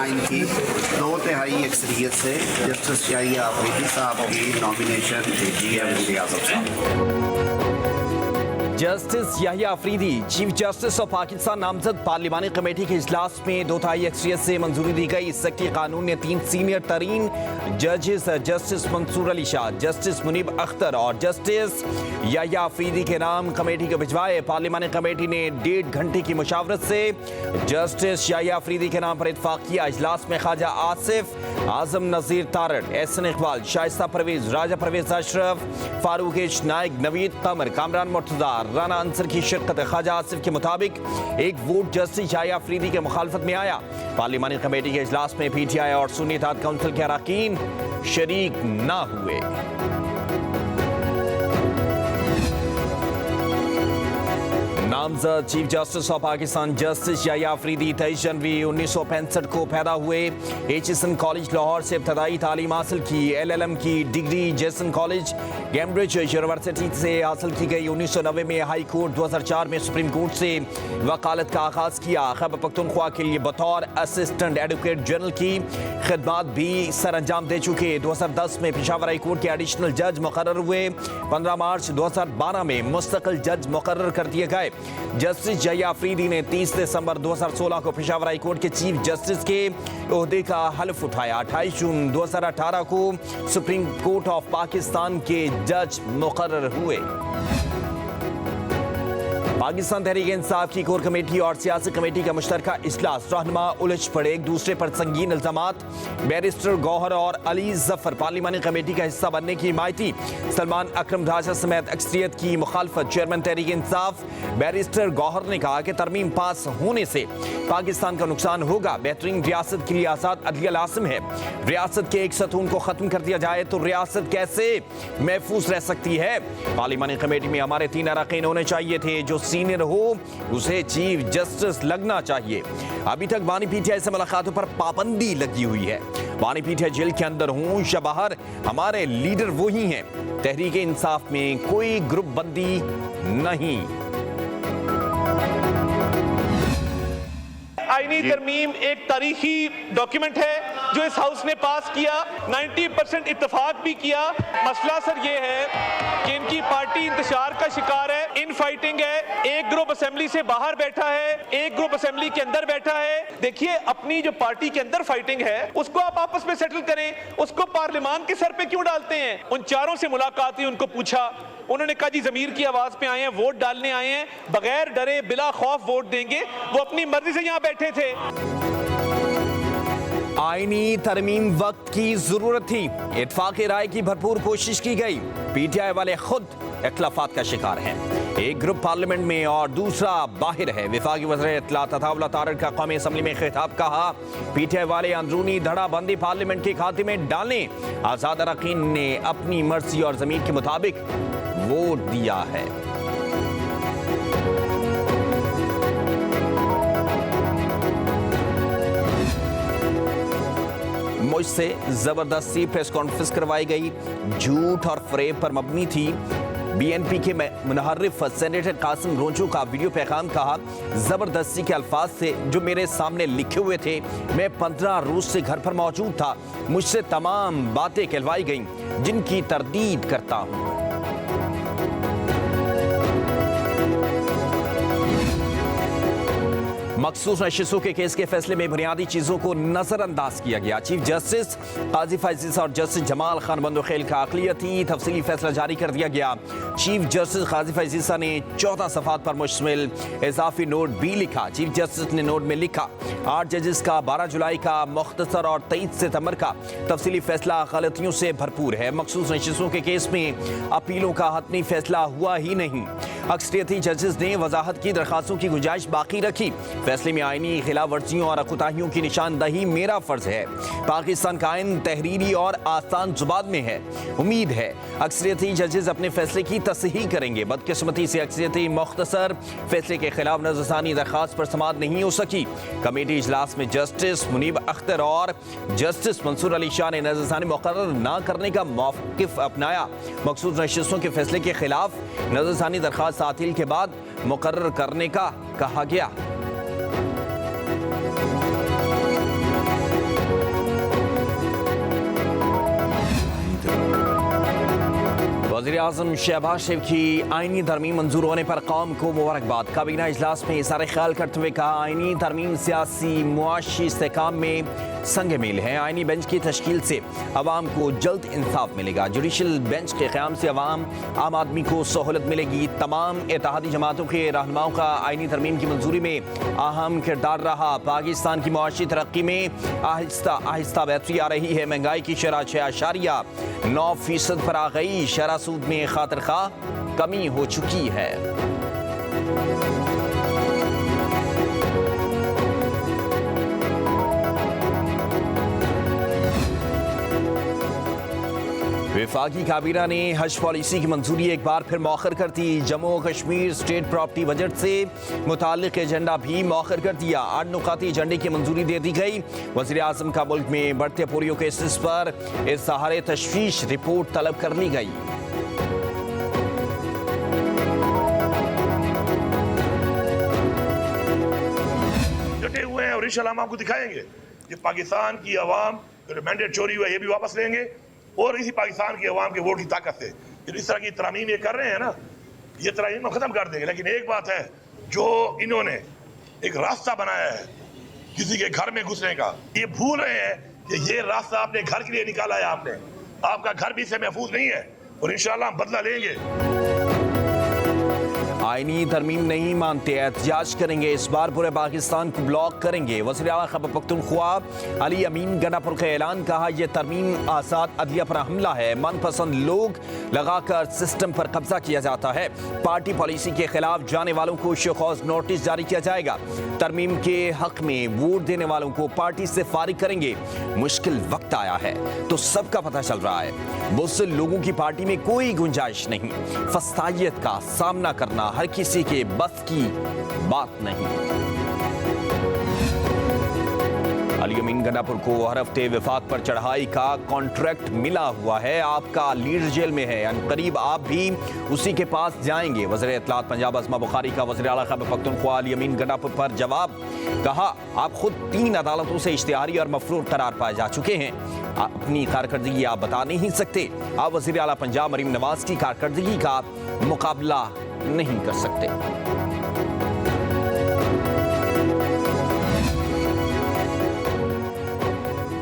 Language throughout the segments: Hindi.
आइन की 2/3 अक्सरियत से जस्टिस शाहिया अफरीदी साहब की नॉमिनेशन भेजी है वज़ीर आज़म साहब। Justice Yahya Afridi chief justice of Pakistan नामजद पार्लिमानी कमेटी के इजलास में 2/3 अक्सरियत से मंजूरी दी गई। इस सेक्टी कानून ने 3 सीनियर तरीन जजेस जस्टिस मंसूर अली शाह, जस्टिस मुनीब अख्तर और जस्टिस याहिया अफरीदी के नाम कमेटी को भिजवाए। पार्लिमानी कमेटी ने 1.5 घंटे की मुशावरत से जस्टिस याहिया अफरीदी के नाम पर इत्फाक किया। इजलास में ख्वाजा आसिफ, आजम नजीर तारड़, एहसन इकबाल, शाइस्ता परवेज, राजा परवेज अशरफ, फारूक एच नाइक, नवीद कमर, कामरान मुर्तजा, राना अंसर की शिरकत। ख्वाजा आसिफ के मुताबिक एक वोट जस्टिस याहिया अफरीदी के मुखालफत में आया। पार्लिमानी कमेटी के इजलास में PTI और सुन्नी इत्तेहाद काउंसिल के अरकान शरीक न हुए। नामजद chief justice of Pakistan justice Yahya Afridi 23 जनवरी 1965 को पैदा हुए। एचिसन कॉलेज लाहौर से इब्तदाई तालीम हासिल की। LLM की degree Jason college Cambridge university से हासिल की गई। 1990 में हाई कोर्ट, 2004 में सुप्रीम कोर्ट से वकालत का आगाज किया। खैबर पख्तूनख्वा के लिए बतौर असिस्टेंट एडवोकेट जनरल की खिदमात भी सर अंजाम दे चुके। 2010 में पेशावर हाई कोर्ट के एडिशनल जज मुकर्रर हुए। 15 मार्च 2012 में मुस्तकिल जज मुकर्रर कर दिए गए। जस्टिस याहिया अफरीदी ने 30 दिसंबर 2016 को पेशावर हाई कोर्ट के चीफ जस्टिस के ओहदे का हल्फ उठाया। 28 जून 2018 को सुप्रीम कोर्ट ऑफ पाकिस्तान के जज मुकर्रर हुए। पाकिस्तान तहरीक इंसाफ की कोर कमेटी और सियासी कमेटी का मुश्तरका इजलास। रहनुमा उलझ पड़े, एक दूसरे पर संगीन इल्जामात। बैरिस्टर गौहर और अली जफर पार्लिमानी कमेटी का हिस्सा बनने की हिमायती। सलमान अकरम राजा समेत अक्सरियत की मुखालफत। चेयरमैन तहरीक इंसाफ बैरिस्टर गौहर ने कहा कि तरमीम पास होने से पाकिस्तान का नुकसान होगा। बेहतरीन रियासत के लिए आजाद अदलिया लाजिम है। रियासत के एक सतून को खत्म कर दिया जाए तो रियासत कैसे महफूज रह सकती है। पार्लिमानी कमेटी में हमारे 3 अरकान होने चाहिए थे। जो सीनियर हो उसे चीफ जस्टिस लगना चाहिए। अभी तक बानी PTI से मुलाकातों पर पाबंदी लगी हुई है। बानी PTI जेल के अंदर हों या बाहर, हमारे लीडर वही हैं। तहरीक इंसाफ में कोई ग्रुप बंदी नहीं। आईनी तरमीम एक तारीखी डॉक्यूमेंट है जो इस हाउस ने पास किया। 90% इत्तेफाक भी किया। मसला सर ये है कि इनकी पार्टी इंतशार का शिकार है, इन फाइटिंग है। एक ग्रुप असेंबली से बाहर बैठा है, एक ग्रुप असेंबली के अंदर बैठा है। देखिए, अपनी जो पार्टी के अंदर फाइटिंग है उसको आप आपस में सेटल करें, उसको पार्लियामान के सर पे क्यों डालते हैं। उन चारों से मुलाकात हुई, उनको पूछा, उन्होंने कहा जी ज़मीर की आवाज पे आए हैं, वोट डालने आए हैं, बगैर डरे बिला खौफ वोट देंगे। वो अपनी मर्जी से यहाँ बैठे थे। आईनी तरमीम वक्त की जरूरत थी। इत्फाक राय की भरपूर कोशिश की गई। PTI वाले खुद इख्लाफात का शिकार हैं। एक ग्रुप पार्लियामेंट में और दूसरा बाहर है। वफाकी वज़ीर इत्तलात अताउल्लाह तारड़ का कौमी असम्बली में खिताब। कहा PTI वाले अंदरूनी धड़ाबंदी पार्लियामेंट के खाते में डालें। आज़ाद अरकान ने अपनी मर्जी और ज़मीर के मुताबिक वोट दिया है। मुझसे जबरदस्ती प्रेस कॉन्फ्रेंस करवाई गई, झूठ और फरेब पर मबनी थी। BNP के मुनहर्रिफ सेनेटर कासिम रोंचो का वीडियो पैगाम। कहा जबरदस्ती के अल्फाज से जो मेरे सामने लिखे हुए थे। मैं 15 रोज से घर पर मौजूद था। मुझसे तमाम बातें कहलवाई गईं जिनकी तरदीद करता हूं। मखसूस नशिस्तों के केस के फैसले में बुनियादी चीजों को नजरअंदाज किया गया। चीफ जस्टिस काजी फैजीसा और जस्टिस जमाल खान बंदोखेल का अक़लियती तफसीली फैसला जारी कर दिया गया। चीफ जस्टिस काजी फैजीसा ने 14 सफ़ात पर मुश्तमिल इजाफी नोट भी लिखा। चीफ जस्टिस ने नोट में लिखा 8 जजेस का 12 जुलाई का मुख्तसर और 23 सितंबर का तफसीली फैसला गलतियों से भरपूर है। मखसूस नशिस्तों के केस में अपीलों का हतमी फैसला हुआ ही नहीं। अक्सरियती जजेस ने वजाहत की दरखास्तों की गुंजाइश बाकी रखी। फैसले में आईनी खिलाफ वर्जियों और कोताहियों की निशानदही मेरा फर्ज है। पाकिस्तान का आइन तहरीरी और आसान जुबान में है। उम्मीद है अक्सरियती जजेस अपने फैसले की तस्हीह करेंगे। बदकिस्मती से अक्सरियती मुख्तसर फैसले के खिलाफ नजरसानी दरखास्त पर समाअत नहीं हो सकी। कमेटी इजलास में जस्टिस मुनीब अख्तर और जस्टिस मंसूर अली शाह ने नजरसानी मुकर्रर न करने का मौक़िफ़ अपनाया। मखसूस नशिस्तों के फैसले के खिलाफ नजरसानी दरखास्त तातील के बाद मुकर्रर करने का कहा गया। वज़ीर आज़म शहबाज शरीफ की आईनी तरमीम मंजूर होने पर कौम को मुबारकबाद। काबीना इजलास में इज़हार ख्याल करते हुए कहा, आईनी तरमीम सियासी मुआशी इस्तेहकाम में संग मील है। आईनी बेंच की तश्कील से अवाम को जल्द इंसाफ मिलेगा। जुडिशल बेंच के क़याम से आम आदमी को सहूलत मिलेगी। तमाम इत्तेहादी जमातों के रहनुमाओं का आईनी तरमीम की मंजूरी में अहम किरदार रहा। पाकिस्तान की मुआशी तरक्की में आहिस्ता आहिस्ता बेहतरी आ रही है। महंगाई की शरह 6.9% पर आ गई। शरह सूद में खातिर खा कमी हो चुकी है। वफाकी काबीना ने हज पॉलिसी की मंजूरी एक बार फिर मौखर कर दी। Jammu Kashmir state property budget से मुताल्लिक एजेंडा भी मौखर कर दिया। 8 नुकाती एजेंडे की मंजूरी दे दी गई। वज़ीर आज़म का मुल्क में बढ़ते पोलियो केसेस पर इज़हार तशवीश रिपोर्ट तलब कर ली गई। डटे हुए हैं और इंशाल्लाह हम आपको दिखाएंगे कि पाकिस्तान की आवाम जो मैंडेट चोरी हुआ है ये भी वापस लेंगे और इसी पाकिस्तान की आवाम के वोट की ताकत से फिर इस तरह की तरामीम ये कर रहे हैं ना, ये तरामीम हम खत्म कर देंगे। लेकिन एक बात है, जो इन्होंने एक रास्ता बनाया है किसी के घर में घुसने का, ये भूल रहे हैं कि ये रास्ता अपने घर के लिए निकाला है आपने। आपका घर भी इससे महफूज नहीं है और इंशाल्लाह हम बदला लेंगे। आईनी तरमीम नहीं मानते, एहतजाज करेंगे। इस बार पूरे पाकिस्तान को ब्लॉक करेंगे। वज़ीर आला खैबर पख्तूनख्वा अली अमीन गनापुर का ऐलान, कहा यह तरमीम आज़ाद अदलिया पर हमला है। मनपसंद लोग लगाकर सिस्टम पर कब्जा किया जाता है। पार्टी पॉलिसी के खिलाफ जाने वालों को शोकॉज नोटिस जारी किया जाएगा। तरमीम के हक में वोट देने वालों को पार्टी से फारिग करेंगे। मुश्किल वक्त आया है तो सबका पता चल रहा है। मुस्लिम लोगों की पार्टी में कोई गुंजाइश नहीं। फस्तायत का सामना करना हर किसी के बस की बात नहीं। अली अमीन गनापुर को हर हफ्ते विफाक पर चढ़ाई का कॉन्ट्रैक्ट मिला हुआ है। आपका लीडर जेल में है, अनकरीब आप भी उसी के पास जाएंगे। वज़ीर इत्तलात पंजाब अस्मा बुखारी का वज़ीर आला खैबर पख्तूनख्वा अली अमीन गनापुर पर जवाब, कहा आप खुद 3 अदालतों से इश्तिहारी और मफरूर करार पाए जा चुके हैं। अपनी कारकर्दगी आप बता नहीं सकते। आप वज़ीर आला पंजाब मरीम नवाज की कारकर्दगी का मुकाबला नहीं कर सकते।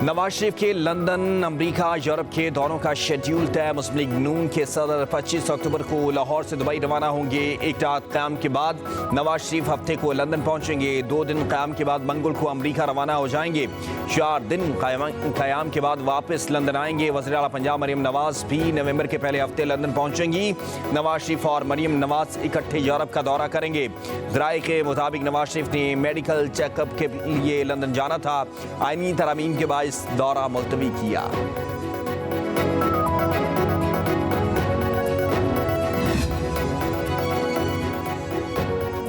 नवाज शरीफ के लंदन, अमेरिका, यूरोप के दौरों का शेड्यूल तय। मुस्लिम लीग नून के सदर 25 अक्टूबर को लाहौर से दुबई रवाना होंगे। एक रात क़याम के बाद नवाज शरीफ हफ्ते को लंदन पहुंचेंगे। 2 दिन क़याम के बाद मंगल को अमेरिका रवाना हो जाएंगे। 4 दिन क़याम के बाद वापस लंदन आएंगे। वज़ीर आला पंजाब मरीम नवाज भी नवंबर के पहले हफ्ते लंदन पहुंचेंगी। नवाज शरीफ और मरीम नवाज इकट्ठे यूरोप का दौरा करेंगे। ज़राए के मुताबिक नवाज शरीफ ने मेडिकल चेकअप के लिए लंदन जाना था। आईनी तरामीम के बाद दौरा मुलतवी किया।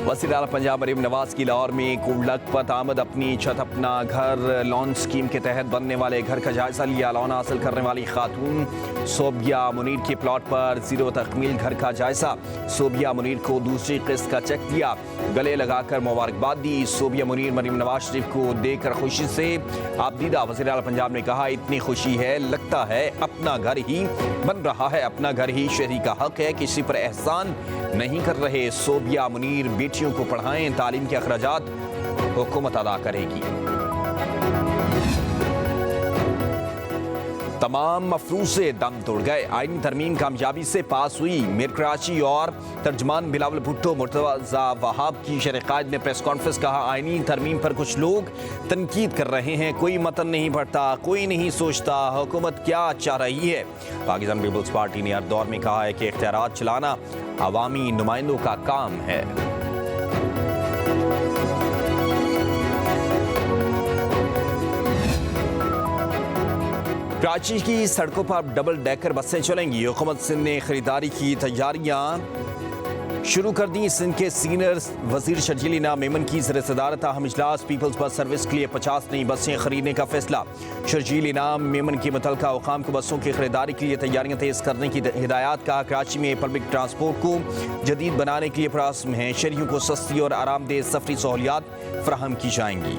वज़ीर आला पंजाब मरीम नवाज की लाहौर में कुल्लखपत आमद। अपनी छत अपना घर लोन स्कीम के तहत बनने वाले घर का जायजा लिया। लोन हासिल करने वाली खातून सोबिया मुनीर के प्लॉट पर 0 तकमील घर का जायजा। सोबिया मुनीर को दूसरी किस्त का चेक दिया, गले लगाकर मुबारकबाद दी। सोबिया मुनीर मरीम नवाज शरीफ को देकर खुशी से आबदीदा। वज़ीर आला पंजाब ने कहा, इतनी खुशी है, लगता है अपना घर ही बन रहा है। अपना घर ही शहरी का हक है, किसी पर एहसान नहीं कर रहे। सोबिया मुनीर बेटियों को पढ़ाएं, तालीम के अखराजात हुकूमत अदा करेगी। तमाम मफरूज़े दम तोड़ गए। आईनी तरमीम कामयाबी से पास हुई। मीर कराची और तर्जमान बिलावल भुट्टो मुर्तज़ा वहाब की शरीकायत में प्रेस कॉन्फ्रेंस, कहा आईनी तरमीम पर कुछ लोग तनकीद कर रहे हैं। कोई मतन नहीं पढ़ता, कोई नहीं सोचता हुकूमत क्या चाह रही है। पाकिस्तान पीपल्स पार्टी ने हर दौर में कहा है कि इख्तियारात चलाना अवामी नुमाइंदों का काम है। कराची की सड़कों पर डबल डेकर बसें चलेंगी। हुकूमत सिंध ने खरीदारी की तैयारियां शुरू कर दी। सिंध के सीनियर वजीर शर्जील इनाम मेमन की ज़र सदारत अहम इजलास। पीपल्स बस सर्विस के लिए 50 नई बसें खरीदने का फैसला। शर्जील इनाम मेमन की मुतल्लिका हुकाम को बसों की खरीदारी के लिए तैयारियां तेज़ करने की हिदायत। कहा कराची में पब्लिक ट्रांसपोर्ट को जदीद बनाने के लिए प्रयास हैं। शहरियों को सस्ती और आरामदेह सफरी सहूलियात फराहम की जाएंगी।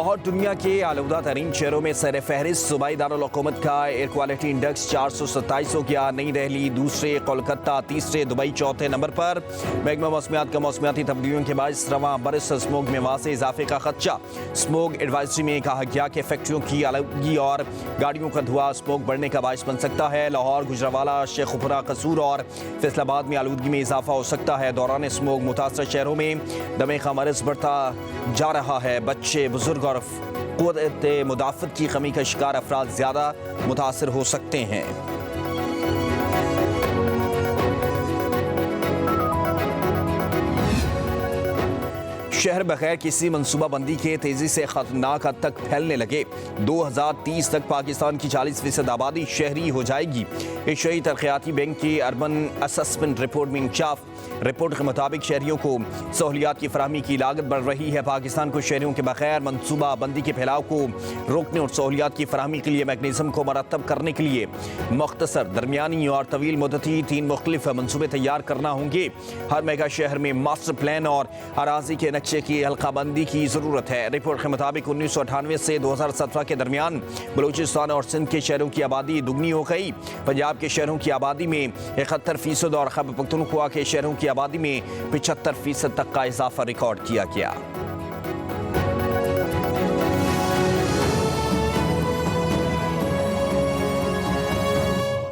लाहौर दुनिया के आलूदा तरीन शहरों में सर फहरिस्त सूबाई दारुल हुकूमत का एयर क्वालिटी इंडेक्स 427 हो गया। नई दिल्ली दूसरे, कोलकाता तीसरे, दुबई चौथे नंबर पर। महकमा मौसमियात का मौसमियाती तब्दीलियों के बाद रवां बरस स्मोग में वाज़ेह इजाफे का खदशा। स्मोग एडवाइजरी में कहा गया कि फैक्ट्रियों की आलूदगी और गाड़ियों का धुआं स्मोग बढ़ने का बायस बन सकता है। लाहौर, गुजरावाला, शेखुपुरा, कसूर और फैसलाबाद में आलूदगी में इजाफा हो सकता है। दौरान स्मोग मुतासर शहरों में दमे का मर्ज बढ़ता जा रहा है। बच्चे, बुजुर्ग और क़ुव्वत मुदाफ़त की कमी का शिकार अफराद ज़्यादा मुतासर हो सकते हैं। शहर बगैर किसी मनसूबाबंदी के तेजी से खतरनाक हद तक फैलने लगे। 2030 तक पाकिस्तान की 40% आबादी शहरी हो जाएगी। एशियाई तरक्याती बैंक की अर्बन असेसमेंट रिपोर्ट में इंकशाफ। रिपोर्ट के मुताबिक शहरियों को सहूलियात की फराहमी की लागत बढ़ रही है। पाकिस्तान को शहरियों के बगैर मनसूबाबंदी के फैलाव को रोकने और सहूलियात की फराहमी के लिए मैकेनिज्म को मरतब करने के लिए मुख्तसर, दरमियानी और तवील मुद्दती 3 मुख्तलिफ मनसूबे तैयार करना होंगे। हर मेगा शहर में मास्टर प्लान और अराजी के नक्शे की हल्काबंदी की जरूरत है। रिपोर्ट के मुताबिक 1998 से 2017 के दरमियान बलूचिस्तान और सिंध के शहरों की आबादी दुगनी हो गई। पंजाब के शहरों की आबादी में 71% और खैबर पख्तूनख्वा के शहरों की आबादी में 75% तक का इजाफा रिकॉर्ड किया गया।